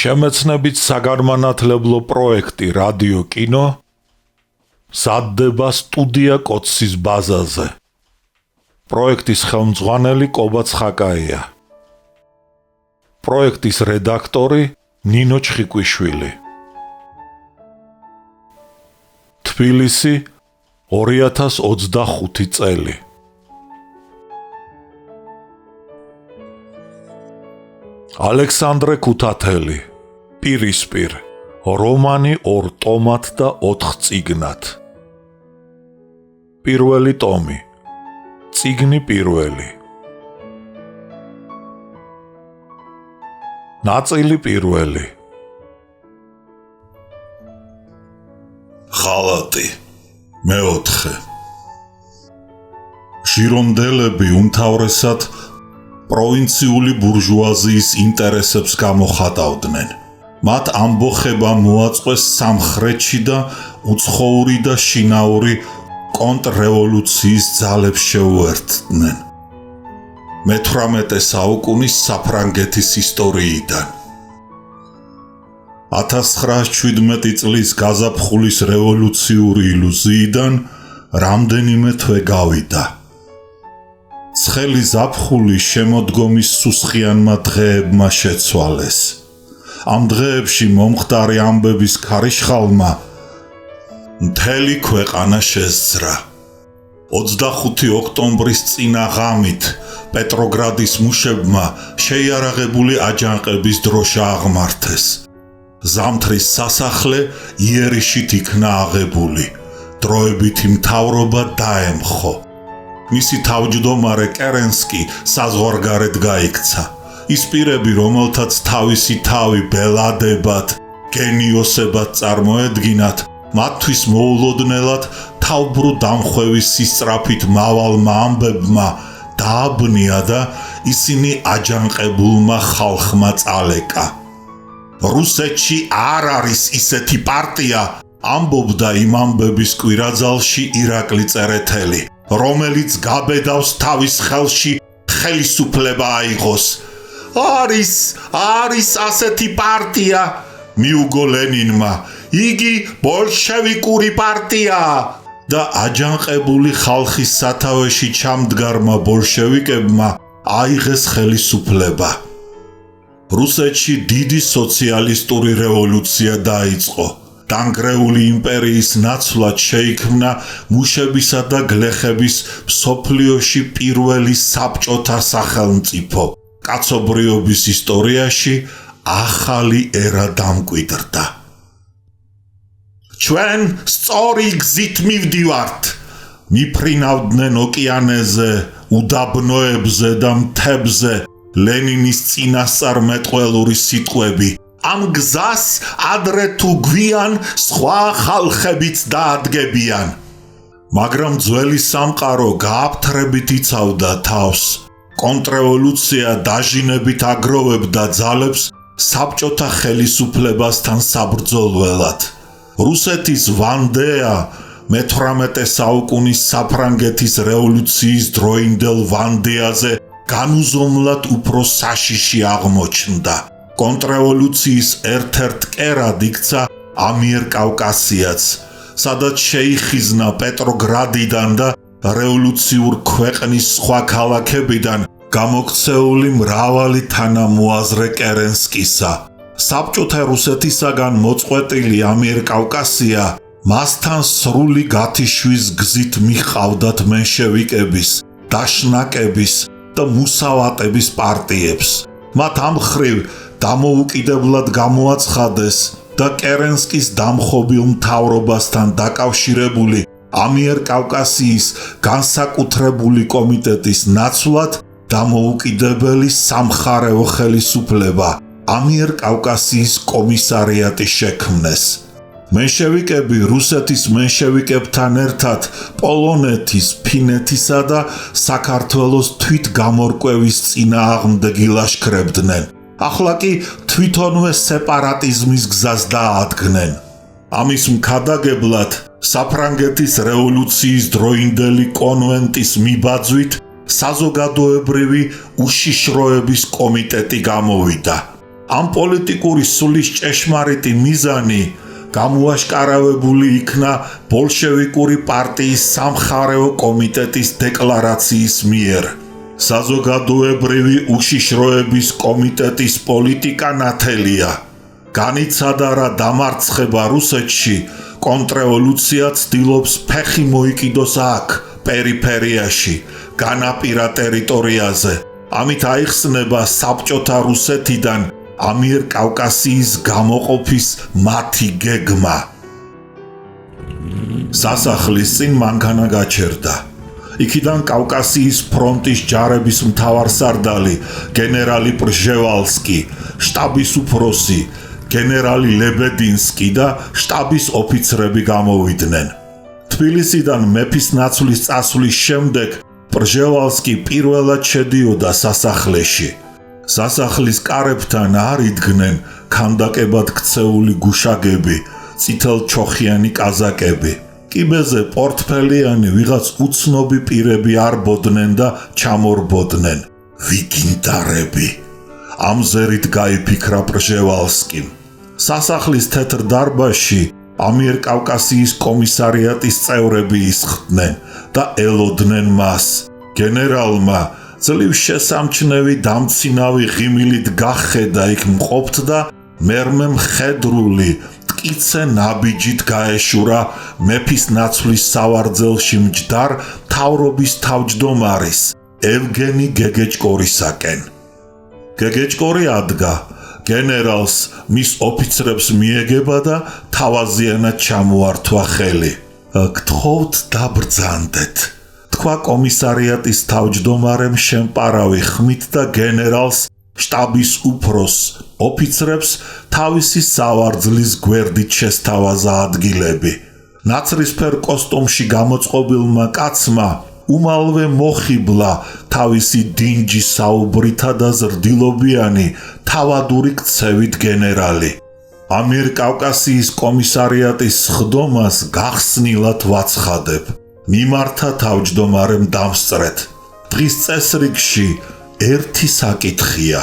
შემეცნებით საგანმანათლებლო პროექტი რადიო კინო მზადდება სტუდია კოცის ბაზაზე. პროექტის ხელმძღვანელი კობა ცხაკაია. პროექტის რედაქტორი ნინო ჩხიკვიშვილი. თბილისი 2025 წელი. ალექსანდრე ქუთათელი, პირისპირ, რომანი 2 ტომად და 4 წიგნად. პირველი ტომი, წიგნი პირველი. ნაწილი პირველი. ხალატი, მეოთხე. ჟირონდელები უმთავრესად პროვინციული ბურჟუაზიის ინტერესებს გამოხატავდნენ. მათ ამბოხება მოაწყვეს სამხრეთში და უცხოური და შინაური კონტრრევოლუციის ძალებს შეუერთდნენ. მე-18 საუკუნის საფრანგეთის ისტორიიდან. 1917 წლის გაზაფხულის რევოლუციური ილუზიიდან რამდენიმე თვე გავიდა. ცხელი ზაფხული შემოდგომის სუსხიანმა დღეებმა შეცვალეს. ამ დღეებში მომხდარი ამბების ქარიშხალმა მთელი ქვეყანა შესძრა. 25 ოქტომბრის წინა ღამით პეტროგრადის მუშებმა შეიარაღებული აჯანყების დროშა აღმართეს. ზამთრის სასახლე იერიშით იქნა აღებული. დროებითი მთავრობა დაემხო. მისი თავმჯდომარე კერენსკი საზღვარგარეთ გაიქცა. ის პირები, რომელთაც თავისი თავი ბელადებად, გენიოსებად წარმოედგინათ, მათთვის მოულოდნელად თავბრუ დამხვევის სისწრაფით მავალმა ამბებმა დააბნია და ისინი აჯანყებულმა ხალხმა წალეკა. რუსეთში არ არის ისეთი პარტია, ამბობდა იმ ამბების კვირაძალში ირაკლი წერეთელი, რომელიც გაბედავს თავის ხელში ხელისუფლება აიღოს. არის ასეთი პარტია, მიუგო ლენინმა, იგი ბოლშევიკური პარტიაა და აჯანყებული ხალხის სათავეში ჩამდგარმა ბოლშევიკებმა აიღეს ხელისუფლება. რუსეთში დიდი სოციალისტური რევოლუცია დაიწყო. დანგრეული იმპერიის ნაცვლად შეიქმნა მუშებისა და გლეხების მსოფლიოში პირველი საბჭოთა სახელმწიფო. კაცობრიობის ისტორიაში ახალი ერა დამკვიდრდა. ჩვენ სწორი გზით მივდივართ. მიფრინავდნენ ოკეანეზე, უდაბნოებზე და მთებზე ლენინის წინასწარმეტყველური სიტყვები. ამ გზას ადრე თუ გვიან სხვა ხალხებიც დაადგებიან. მაგრამ ძველი სამყარო გააფთრებით იცავდა თავს. კონტრრევოლუცია დაჟინებით აგროვებდა ძალებს საბჭოთა ხელისუფლებასთან საბრძოლველად. რუსეთის ვანდეა მე-18 საუკუნის საფრანგეთის რევოლუციის დროინდელ ვანდეაზე განუზომლად უფრო საშიში აღმოჩნდა. კონტრრევოლუციის ერთ-ერთ კერად იქცა ამიერკავკასიაც, სადაც შეიხიზნა პეტროგრადიდან და რევოლუციურ ქვეყნის სხვა ქალაქებიდან გამოქცეული მრავალი თანამოაზრე კერენსკისა. საბჭოთა რუსეთისაგან მოწყვეტილი ამიერკავკასია მასთან სრული გათიშვის გზით მიჰყავდათ მენშევიკების, დაშნაკების და მუსავატების პარტიებს. მათ ამ მხრივ დამოუკიდებლად გამოაცხადეს და კერენსკის დამხობილ მთავრობასთან დაკავშირებული ამიერკავკასიის განსაკუთრებული კომიტეტის ნაცვლად დამოუკიდებელი სამხარეო ხელისუფლება ამიერკავკასიის კომისარიატი შექმნეს. მენშევიკები რუსეთის მენშევიკებთან ერთად პოლონეთის, ფინეთისა და საქართველოს თვითგამორკვევის წინააღმდეგ ილაშქრებდნენ. ახლა კი თვითონვე სეპარატიზმის გზას დაადგნენ. ამის მქადაგებლად საფრანგეთის რევოლუციის დროინდელი კონვენტის მიბაძვით საზოგადოებრივი უშიშროების კომიტეტი გამოვიდა. ამ პოლიტიკური სულის ჭეშმარიტი მიზანი გამოაშკარავებული იქნა ბოლშევიკური პარტიის სამხარეო კომიტეტის დეკლარაციის მიერ. საზოგადოებრივი უშიშროების კომიტეტის პოლიტიკა ნათელია. განიცადა რა დამარცხება რუსეთში, კონტრრევოლუცია ცდილობს ფეხი მოიკიდოს აქ, პერიფერიაში, განაპირა ტერიტორიაზე. ამით აიხსნება საბჭოთა რუსეთიდან ამიერკავკასიის გამოყოფის მათი გეგმა. სასახლის წინ მანქანა გაჩერდა. იქიდან კავკასიის ფრონტის ჯარების მთავარსარდალი გენერალი პრჟევალსკი, შტაბის უფროსი გენერალი ლებედინსკი და შტაბის ოფიცრები გამოვიდნენ. თბილისიდან მეფის ნაცვლის წასვლის შემდეგ პრჟევალსკი პირველად შედიოდა სასახლეში. სასახლის კარებთან არ იდგნენ ქანდაკებად ქცეული გუშაგები, წითელჩოხიანი კაზაკები. კიბეზე პორტფელიანი ვიღაც უცნობი პირები არბოდნენ და ჩამორბოდნენ. ვიგინტარები. ამზერით გაიფიქრა პრჟევალსკიმ. სასახლის თეთრ დარბაზში ამიერკავკასიის კომისარიატის წევრები ისხდნენ და ელოდნენ მას. გენერალმა ძლივ შესამჩნევი დამცინავი ღიმილით გახედა იქ მყოფთ და მერმე მხედრული მტკიცე ნაბიჯით გაეშურა მეფის ნაცვლის სავარძელში მჯდარ მთავრობის თავმჯდომარის ევგენი გეგეჭკორისაკენ. გეგეჭკორი ადგა, გენერალს მის ოფიცრებს მიეგება და თავაზიანად ჩამოართვა ხელი. გთხოვთ დაბრძანდეთ, თქვა კომისარიატის თავმჯდომარემ შემპარავი ხმით და გენერალს შტაბის უფროს ოფიცრებს თავისი სავარძლის გვერდით შესთავაზა ადგილები. ნაცრისფერ კოსტუმში გამოწყობილმა კაცმა უმალვე მოხიბლა თავისი დინჯი საუბრითა და ზრდილობიანი თავადური ქცევით გენერალი. ამიერკავკასიის კომისარიატის სხდომას გახსნილად ვაცხადებ. მიმართა თავმჯდომარემ დამსწრეთ. დღის წესრიგში ერთი საკითხია.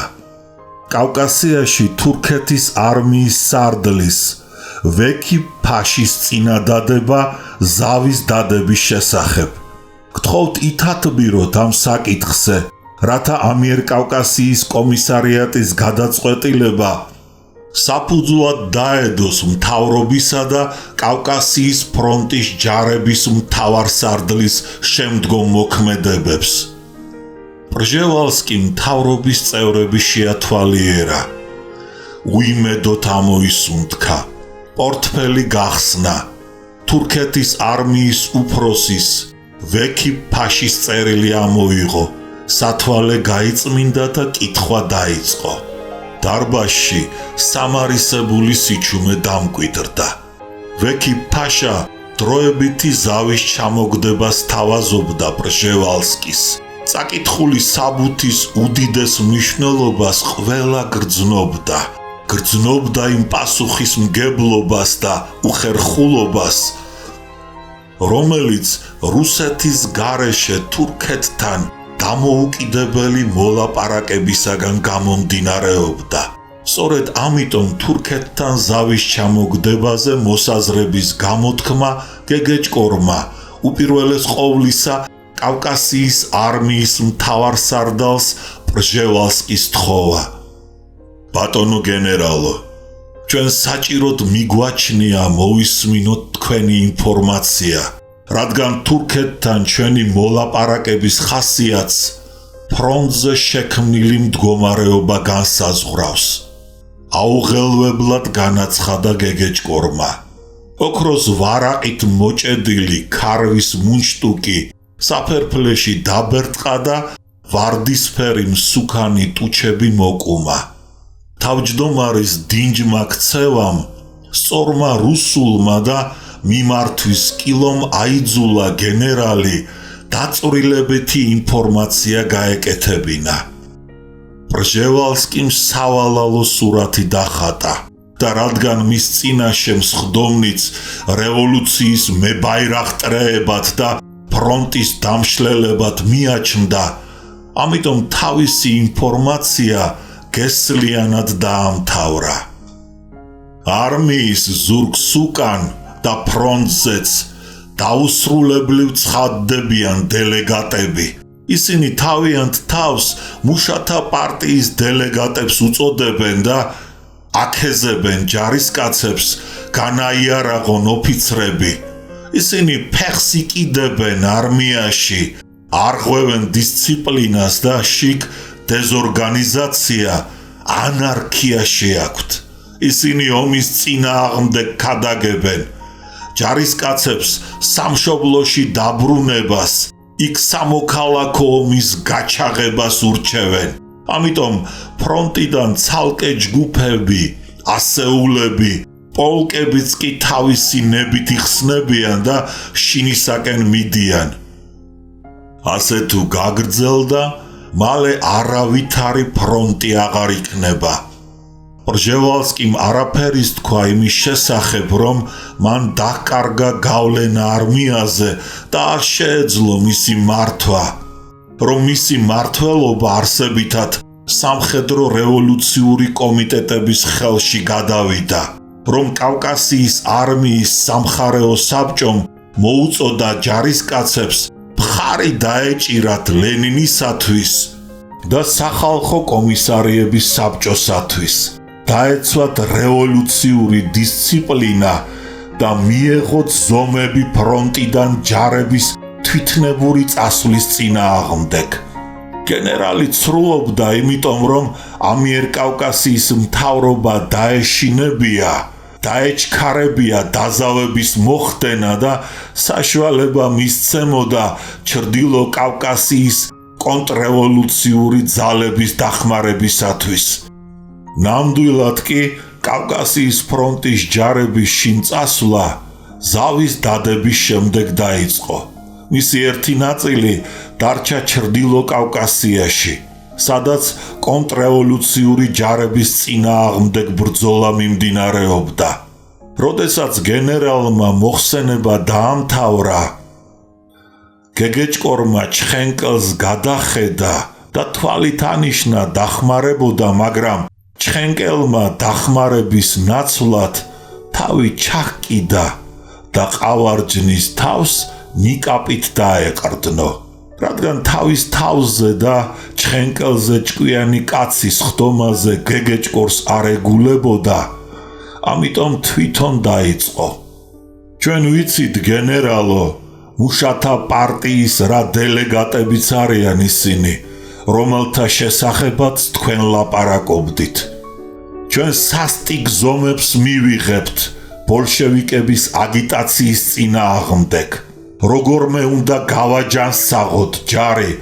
კავკასიაში თურქეთის არმიის სარდლის ვექი ფაშის წინადადება ზავის დადების შესახებ. გთხოვთ ითათბიროთ ამ საკითხზე, რათა ამიერკავკასიის კომისარიატის გადაწყვეტილება საფუძვლად დაედოს მთავრობისა და კავკასიის ფრონტის ჯარების მთავარსარდლის შემდგომ მოქმედებებს. პრჟევალსკი მთავრობის წევრები შეათვალიერა. უიმედოდ ამოისუნთქა. პორტფელი გახსნა. თურქეთის არმიის უფროსის ვექი ფაშის წერილი ამოიღო. სათვალე გაიწმინდა და კითხვა დაიწყო. დარბაზში სამარისებული სიჩუმე დამკვიდრდა. ვექი ფაშა დროებითი ზავის ჩამოგდებას თავაზობდა პრჟევალსკის. წაკითხული საბუთის უდიდეს მნიშვნელობას ყველა გრძნობდა. გრძნობდა იმ პასუხისმგებლობას და უხერხულობას, რომელიც რუსეთის გარეშე თურქეთთან დამოუკიდებელი მოლაპარაკებისაგან გამომდინარეობდა. სწორედ ამიტომ თურქეთთან ზავის ჩამოგდებაზე მოსაზრების გამოთქმა გეგეჭკორმა უპირველეს ყოვლისა კავკასიის არმიის მთავარსარდალს პრჟევალსკის თხოვა. ბატონო გენერალო, ჩვენ საჭიროდ მიგვაჩნია მოვისმინოთ თქვენი ინფორმაცია, რადგან თურქეთთან ჩვენი მოლაპარაკების ხასიათს ფრონტზე შექმნილი მდგომარეობა განსაზღვრავს. აუღელვებლად განაცხადა გეგეჭკორმა. ოქროს ვარაყით მოჭედილი ქარვის მუნჯტუკი საფერფლეში დაბერტყა და ვარდისფერი მსუქანი ტუჩები მოკუმა. თავმჯდომარის დინჯმა ქცევამ, სწორმა რუსულმა და მიმართვის კილომ აიძულა გენერალი დაწვრილებითი ინფორმაცია გაეკეთებინა. პრჟევალსკიმ სავალალო სურათი დახატა და რადგან მის წინაშე მსხდომნიც რევოლუციის მებაირაღტრეებად და ფრონტის დამშლელებად მიაჩნდა, ამიტომ თავისი ინფორმაცია გესლიანად დაამთავრა. არმიის ზურგს უკან და ფრონტზეც დაუსრულებლივ ცხადდებიან დელეგატები. ისინი თავიანთ თავს მუშათა პარტიის დელეგატებს უწოდებენ და აკეზებენ ჯარისკაცებს განაიარაღონ ოფიცრები. ისინი ფეხს იკიდებენ არმიაში, არღვევენ დისციპლინას და შიგ დეზორგანიზაცია, ანარქია შეაქვთ. ისინი ომის წინააღმდეგ ქადაგებენ. ჯარისკაცებს სამშობლოში დაბრუნებას, იქ სამოქალაქო ომის გაჩაღებას ურჩევენ. ამიტომ ფრონტიდან ცალკე ჯგუფები, ასეულები, პოლკებიც კი თავისი ნებით იხსნებიან და შინისაკენ მიდიან. ასე თუ გაგრძელდა, მალე არავითარი ფრონტი აღარ იქნება. პრჟევალსკიმ არაფერის თქვა იმის შესახებ, რომ მან დაკარგა გავლენა არმიაზე და არ შეეძლო მისი მართვა, რომ მისი მმართველობა არსებითად სამხედრო რევოლუციური კომიტეტების ხელში გადავიდა, რომ კავკასიის არმიის სამხარეო საბჭომ მოუწოდა ჯარისკაცებს მხარი დაეჭირათ ლენინისათვის და სახალხო კომისარიების საბჭოსათვის. დაეცვათ რევოლუციური დისციპლინა და მიეღოთ ზომები ფრონტიდან ჯარების თვითნებური წასვლის წინააღმდეგ. გენერალი ცრულობდა იმიტომ, რომ ამიერკავკასიის მთავრობა დაეშინებია, დაეჩქარებია დაზავების მოხდენა და საშუალება მისცემოდა ჩრდილო კავკასიის კონტრრევოლუციური ძალების დახმარებისათვის. ნამდვილად კი კავკასიის ფრონტის ჯარების შინ წასვლა ზავის დადების შემდეგ დაიწყო. მისი ერთი ნაწილი დარჩა ჩრდილო კავკასიაში, სადაც კონტრრევოლუციური ჯარების წინააღმდეგ ბრძოლა მიმდინარეობდა. როდესაც გენერალმა მოხსენება დაამთავრა, გეგეჭკორმა ჩხენკელს გადახედა და თვალით ანიშნა დახმარებოდა, მაგრამ ჩხენკელმა დახმარების ნაცვლად თავი ჩაჰკიდა და ყავარჯნის თავს ნიკაპით დაეყრდნო. რადგან თავის თავზე და ჩხენკელზე ჭკვიანი კაცის ხდომაზე გეგეჭკორს არ ეგულებოდა, ამიტომ თვითონ დაიწყო. ჩვენ ვიცით, გენერალო, მუშათა პარტიის რა დელეგატებიც არიან ისინი, რომელთა შესახებაც თქვენ ლაპარაკობდით. ჩვენ სასტიკ ზომებს მივიღებთ ბოლშევიკების აგიტაციის წინააღმდეგ. როგორმე უნდა გავაჯანსაღოთ ჯარი,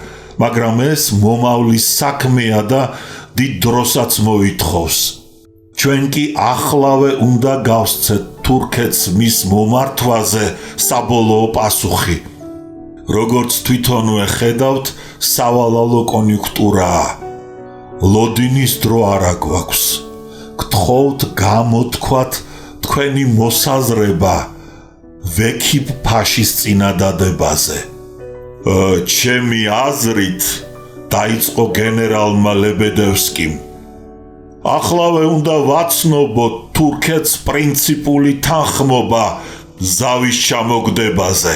მაგრამ ეს მომავლის საქმეა და დიდ დროსაც მოითხოვს. ჩვენ კი ახლავე უნდა გავსცეთ თურქეთს მის მომართვაზე საბოლოო პასუხი. როგორც თვითონვე ხედავთ, სავალალო კონიუნქტურაა. ლოდინის დრო არა გვაქვს. გთხოვთ გამოთქვათ თქვენი მოსაზრება ვექიბ ფაშის წინადადებაზე. ჩემი აზრით, დაიწყო გენერალმა ლებედევსკიმ, ახლავე უნდა ვაცნობოთ თურქეთს პრინციპული თანხმობა ზავის ჩამოგდებაზე.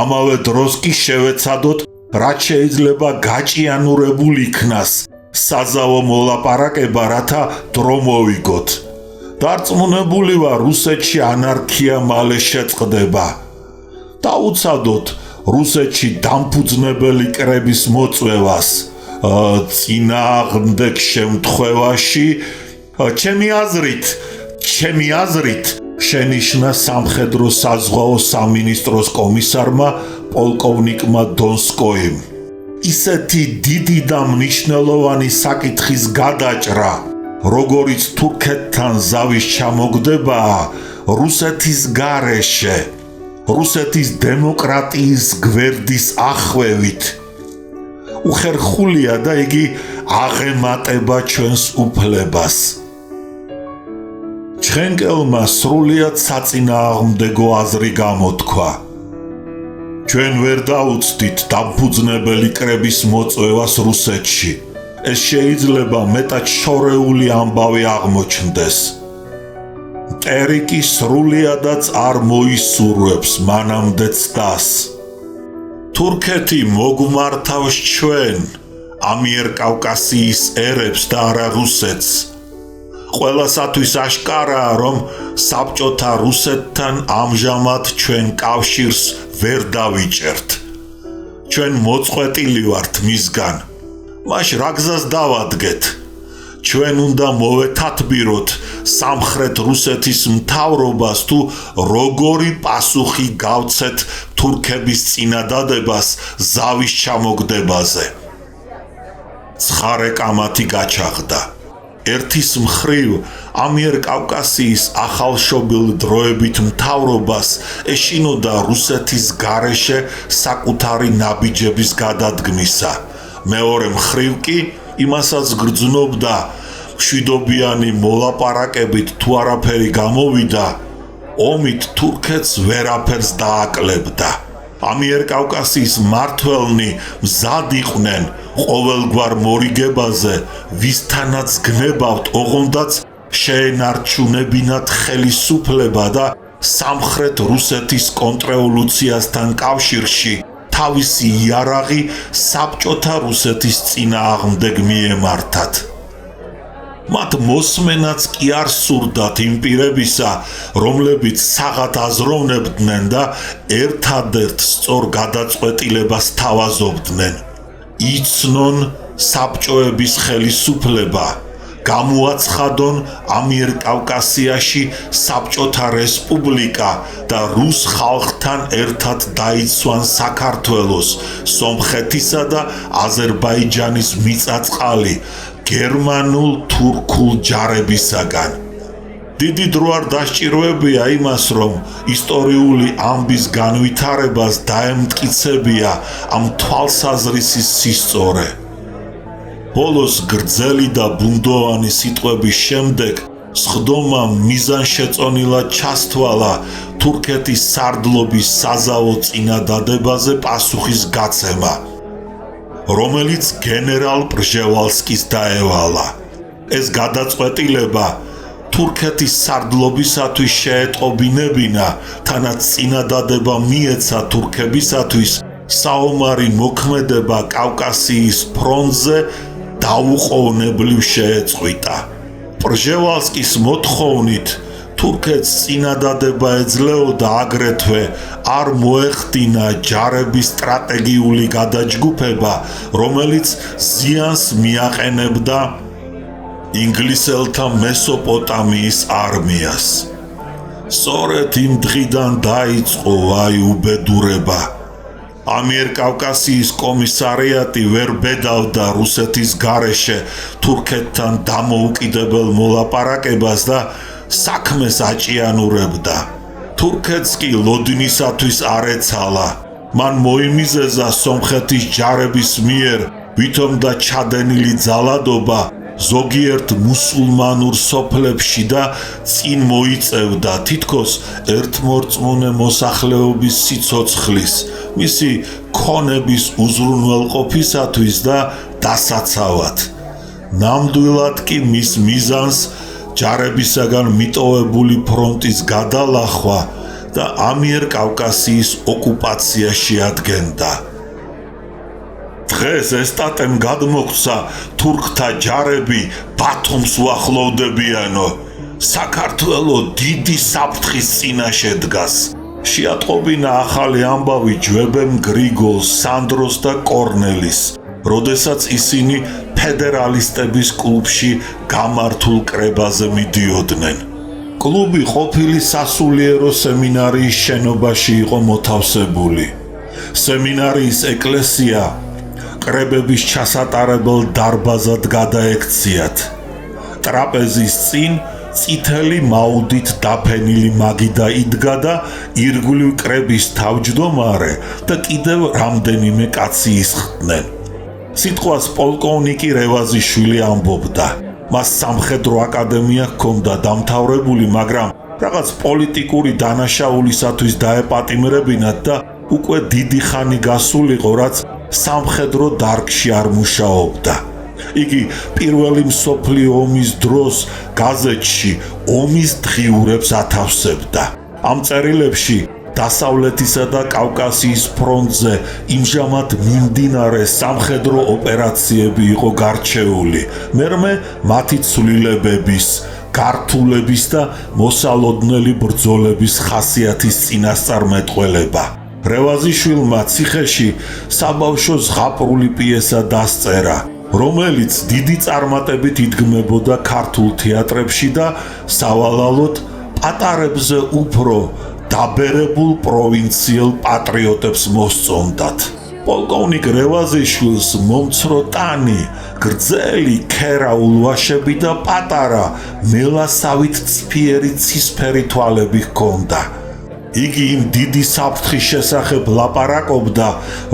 ამავე დროს კი შევეცადოთ, რაც შეიძლება გაჭიანურებულ იქნას საზავო მოლაპარაკება, რათა დრო მოვიგოთ. დარწმუნებული ვარ, რუსეთში ანარქია მალე შეწყდება. დაუცადოთ რუსეთში დამფუძნებელი კრების მოწვევას. წინააღმდეგ შემთხვევაში, ჩემი აზრით, შენიშნა სამხედრო საზღვაო სამინისტროს კომისარმა პოლკოვნიკმა დონსკოიმ. ისეთი დიდი და მნიშვნელოვანი საკითხის გადაჭრა, როგორიც თურქეთთან ზავის ჩამოგდებაა, რუსეთის გარეშე, რუსეთის დემოკრატიის გვერდის ახვევით, უხერხულია და იგი აღემატება ჩვენს უფლებას. ჩხენკელმა სრულიად საწინააღმდეგო აზრი გამოთქვა. ჩვენ ვერ დაუცდით დამფუძნებელი კრების მოწვევას რუსეთში. ეს შეიძლება მეტად შორეული ამბავი აღმოჩნდეს. მტერი კი სრულიადაც არ მოისურვებს მანამდე ცდას. თურქეთი მოგმართავს ჩვენ, ამიერკავკასიის ერებს და არა რუსეთს. ყველასათვის აშკარაა, რომ საბჭოთა რუსეთთან ამჟამად ჩვენ კავშირს ვერ დავიჭერთ. ჩვენ მოწყვეტილი ვართ მისგან. მაშ რა გზას დავადგეთ? ჩვენ უნდა მოვეთათბიროთ სამხრეთ რუსეთის მთავრობას თუ როგორი პასუხი გავცეთ თურქების წინადადებას ზავის ჩამოგდებაზე. ცხარე კამათი გაჩაღდა. ერთის მხრივ ამიერკავკასიის ახალშობილ დროებით მთავრობას ეშინოდა რუსეთის გარეშე საკუთარი ნაბიჯების გადადგმისა. მეორე მხრივ კი იმასაც გრძნობდა, მშვიდობიანი მოლაპარაკებით თუ არაფერი გამოვიდა, ომით თურქეთს ვერაფერს დააკლებდა. ამიერკავკასიის მმართველნი მზად იყვნენ ყოველგვარ მორიგებაზე, ვისთანაც გნებავთ, ოღონდაც შეენარჩუნებინათ ხელისუფლება და სამხრეთ რუსეთის კონტრეოლუციასთან კავშირში თავისი იარაღი საბჭოთა რუსეთის წინააღმდეგ მიემართათ. მათ მოსმენაც კი არ სურდათ იმ პირებისა, რომლებიც საღად აზროვნებდნენ და ერთადერთ სწორ გადაწყვეტილებას თავაზობდნენ. იცნონ საბჭოების ხელისუფლება, გამოაცხადონ ამიერკავკასიაში საბჭოთა რესპუბლიკა და რუს ხალხთან ერთად დაიცვან საქართველოს, სომხეთისა და აზერბაიჯანის მიწაწყალი გერმანულ-თურქულ ჯარებისაგან. დიდი დრო არ დასჭირვებია იმას, რომ ისტორიული ამბის განვითარებას დაემტკიცებია ამ თვალსაზრისის სისწორე. ბოლოს გრძელი და ბუნდოვანი სიტყვების შემდეგ სხდომამ მიზანშეწონილად ჩასთვალა თურქეთის სარდლობის საზავო წინადადებაზე პასუხის გაცემა, რომელიც გენერალ პრჟევალსკის დაევალა. ეს გადაწყვეტილება თურქეთის სარდლობისათვის შეეტყობინებინა, თანაც წინადადება მიეცა თურქებისათვის საომარი მოქმედება კავკასიის ფრონტზე დაუყოვნებლივ შეეწყვიტა. პრჟევალსკის მოთხოვნით თურქეთს წინადადება ეძლეოდა, აგრეთვე არ მოეხდინა ჯარების სტრატეგიული გადაჯგუფება, რომელიც ზიანს მიაყენებდა ინგლისელთა მესოპოტამიის არმიას. სწორედ იმ დღიდან დაიწყო უბედურება. ამიერკავკასიის კომისარიატი ვერ ბედავდა რუსეთის გარეშე თურქეთთან დამოუკიდებელ მოლაპარაკებას და საქმეს აჭიანურებდა. თურქეთს კი ლოდინისათვის არ ეცალა. მან მოიმიზეზა სომხეთის ჯარების მიერ ვითომდა ჩადენილი ძალადობა ზოგიერთ მუსულმანურ სოფლებში და წინ მოიწევდა თითქოს ერთმორწმუნე მოსახლეობის სიცოცხლის, მისი ქონების უზრუნველყოფისათვის და დასაცავად. ნამდვილად კი მის მიზანს ჯარებისაგან მიტოვებული ფრონტის გადალახვა და ამიერკავკასიის ოკუპაცია შეადგენდა. დღეს ესტატემ გადმოგვცა თურქთა ჯარები ბათუმს უახლოვდებიანო. საქართველო დიდი საფრთხის წინაშე დგას. შეატყობინა ახალი ამბავი ჯვებემ გრიგოლს, სანდროს და კორნელის, როდესაც ისინი ფედერალისტების კლუბში გამართულ კრებაზე მიდიოდნენ. კლუბი ყოფილი სასულიერო სემინარიის შენობაში იყო მოთავსებული. სემინარიის ეკლესია კრებების ჩასატარებელ დარბაზად გადაექციათ. ტრაპეზის წინ წითელი მაუდით დაფენილი მაგიდა იდგა და ირგვლივ კრების თავმჯდომარე და კიდევ რამდენიმე კაცი ისხდნენ. სიტყვას პოლკოვნიკი რევაზიშვილი ამბობდა. მას სამხედრო აკადემია ჰქონდა დამთავრებული, მაგრამ რაღაც პოლიტიკური დანაშაულისათვის დაეპატიმრებინათ და უკვე დიდი ხანი გასულიყო, რაც სამხედრო დარგში არ მუშაობდა. იგი პირველი მსოფლიო ომის დროს გაზეთში ომის დღიურებს ათავსებდა. ამ წერილებში დასავლეთისა და კავკასიის ფრონტზე იმჟამად მიმდინარე სამხედრო ოპერაციები იყო გარჩეული. მერმე მათი ცვლილებების, გართულების და მოსალოდნელი ბრძოლების ხასიათის წინასწარმეტყველება. რევაზიშვილმა ციხეში საბავშვო ზღაპრული პიესა დასწერა, რომელიც დიდი წარმატებით იდგმებოდა ქართულ თეატრებში და სავალალოდ პატარებზე უფრო დაბერებულ პროვინციელ პატრიოტებს მოსწონდათ. პოლკოვნიკ რევაზიშვილს მომცრო ტანი, გრძელი ქერა ულვაშები და პატარა მელასავით წფიერი ცისფერი თვალები ჰქონდა. იგი იმ დიდი საფრთხის შესახებ ლაპარაკობდა,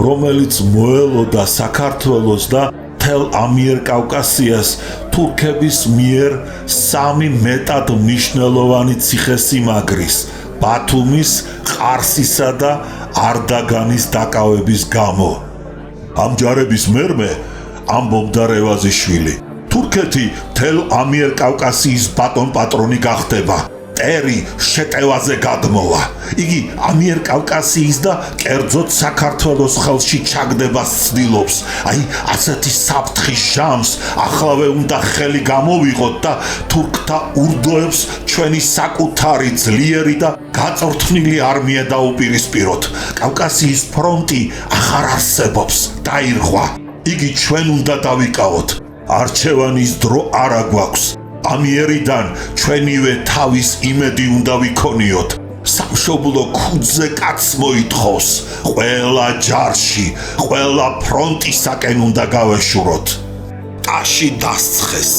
რომელიც მოელოდა საქართველოს და მთელ ამიერკავკასიას თურქების მიერ სამი მეტად მნიშვნელოვანი ციხესიმაგრის, ბათუმის, ყარსისა და არდაგანის დაკავების გამო. ამ ჯარების მერმე, ამბობდა რევაზიშვილი, თურქეთი მთელ ამიერკავკასიის ბატონ-პატრონი გახდება. ტერი შეტევაზე გადმოვა. იგი ამიერკავკასიის და კერძოდ საქართველოს ხელში ჩაგდებას ცდილობს. აი, ასეთი საფრთხის ჟამს ახლავე უნდა ხელი გამოვიღოთ და თურქთა ურდოებს ჩვენი საკუთარი ძლიერი და გაწვრთნილი არმია დაუპირისპიროთ. კავკასიის ფრონტი აღარ არსებობს, დაირღვა. იგი ჩვენ უნდა დავიკავოთ. არჩევანის დრო არ აგვაქვს. ამიერიდან ჩვენივე თავის იმედი უნდა ვიქონიოთ. სამშობლო ქუდზე კაც მოითხოვს. ყველა ჯარში, ყველა ფრონტისაკენ უნდა გავეშუროთ. ტაში დასცხეს,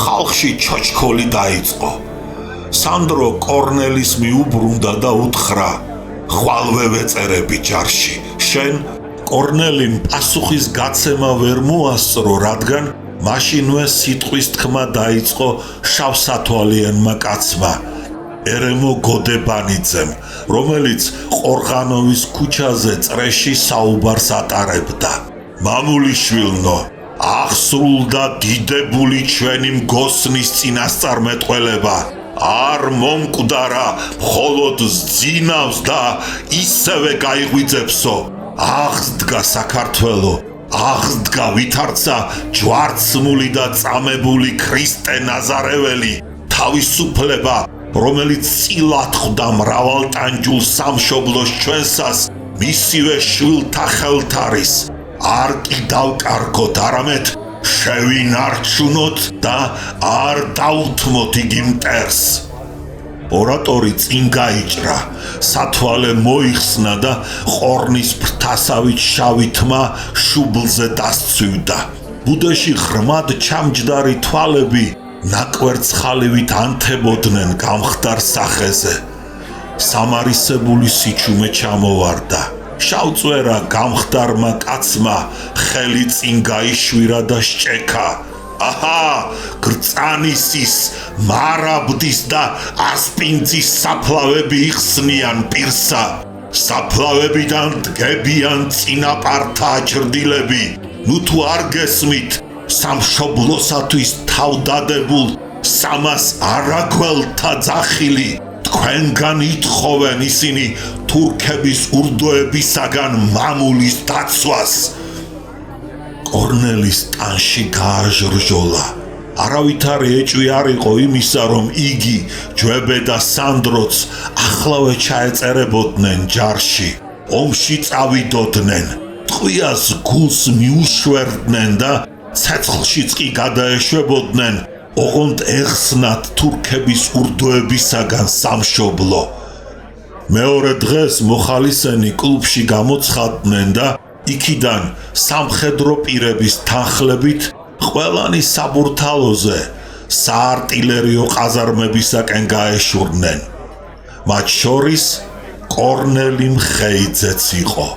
ხალხში ჩოჩქოლი დაიწყო. სანდრო კორნელის მიუბრუნდა და უთხრა, ხვალვე ვეწერები ჯარში. შენ კორნელიმ პასუხის გაცემა ვერ მოასწრო, რადგან მაშინვე სიტყვის თქმა დაიწყო შავსათვალიანმა კაცმა, ერემო გოდებანიძემ, რომელიც ყორღანოვის ქუჩაზე წრეში საუბარს ატარებდა. მამულიშვილნო, აღსრულდა დიდებული ჩვენი მგოსნის წინასწარმეტყველება. არ მომკვდარა, მხოლოდ ზძინავს და ისევე გაიღვიძებსო. აღსდგა საქართველო. აღსდგა ვითარცა ჯვარცმული და წამებული ქრისტე ნაზარეველი, თავისუფლება, რომელიც წილად ხვდა მრავალტანჯულ სამშობლოს ჩვენსას, მისივე შვილთა ხელთ არის. არ კი დავკარგოთ, არამედ შევინარჩუნოთ და არ დაუთმოთ იგი მტერს. ორატორი წინ გაიჭრა, სათვალე მოიხსნა და ყორნის ფრთასავით შავი თმა შუბლზე დასცვივდა. ბუდეში ღრმად ჩამჯდარი თვალები ნაკვერცხალივით ანთებოდნენ გამხდარ სახეზე. სამარისებული სიჩუმე ჩამოვარდა. შავწვერა გამხდარმა კაცმა ხელი წინ გაიშვირა და სჭექა. აჰა, გრწანისის, მარაბდის და ასპინძის საფლავები იხსნიან პირსა. საფლავებიდან დგებიან წინაპართა აჭრდილები. ნუ თუ არ გესმით, სამშობლოსათვის თავდადებულ 300 არაგველთა ძახილი, თქვენგან ითხოვენ ისინი თურქების ურდოებისაგან მამულის დაცვას. კორნელის ტანში გააჟრჟოლა. არავითარი ეჭვი არ იყო იმისა, რომ იგი, ჯვებე და სანდროც ახლავე ჩაეწერებოდნენ ჯარში, ომში წავიდოდნენ, ტყვიას გულს მიუშვერდნენ და ცეცხლშიც კი გადაეშვებოდნენ, ოღონდ ეხსნათ თურქების ურდოებისაგან სამშობლო. მეორე დღეს მოხალისენი კლუბში გამოცხადდნენ და იქიდან სამხედრო პირების თანხლებით ყველანი საბურთალოზე საარტილერიო ყაზარმებისაკენ გაეშურნენ. მათ შორის კორნელი მხეიძეც იყო.